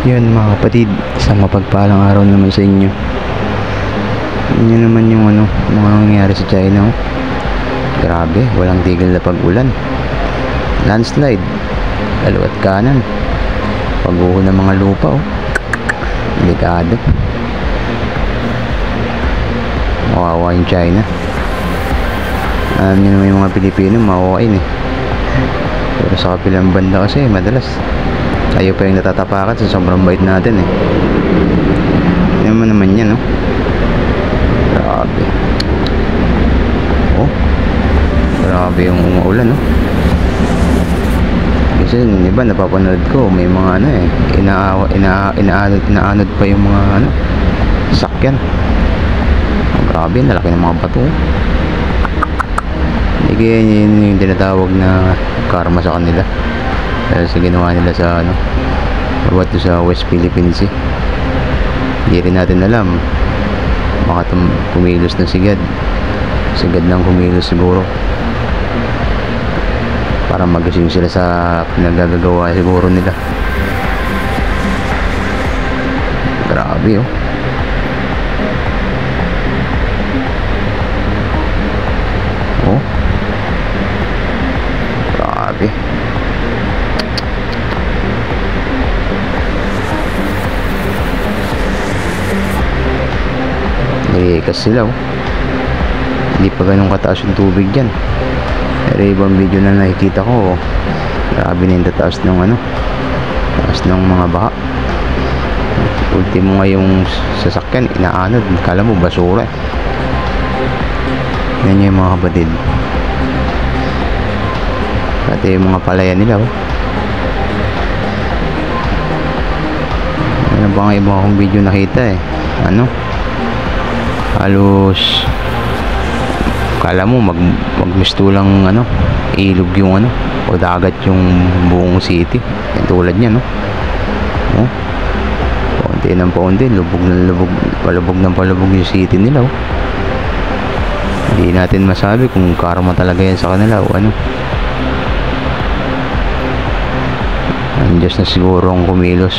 Yun mga kapatid, isang mapagpalang araw naman sa inyo. Yun naman yung mga nangyayari sa China. Oh. Grabe, walang tigil na pag-ulan. Landslide, kaliwat kanan. Pag-uho ng mga lupa. Oh. Delikado. Mawawa yung China. Alam nyo naman yung mga Pilipino, mawawain eh. Pero sa kapilang banda kasi, madalas tayo pa yung natatapakan sa sobrang bait natin eh. Hindi naman yan, no? Grabe. Oh, grabe yung umuulan, no? Kasi iba napapanood ko, may mga inaanod pa yung mga sakyan. Oh, grabe, nalaki ng mga bato. Hindi kaya yun yung tinatawag na karma sa kanila. Dahil sa ginawa nila sa bawat sa West Philippines Sea. Hindi rin natin alam, baka kumilos na sigad lang kumilos siguro para magising sila sa pinagagawa siguro nila. Grabe oh. Oh, grabe. Nilikas sila oh. Hindi pa ganun kataas yung tubig dyan. Pero ibang video na nakikita ko, grabe na yung tataas ng taas ng mga baha. Ultimo nga yung sasakyan inaanod, kala mo basura. Yan yung mga kapatid. Pati yung mga palayan nila oh. Ano ba nga iba akong video nakita eh. Halos kala mo magmistulang ilog yung o dagat yung buong city. Yan tulad niya oh. Paunti ng paunti, lubog ng lubog, palubog ng palubog yung city nila oh. Hindi natin masabi kung karma talaga yan sa kanila o ang Diyos na siguro ang kumilos.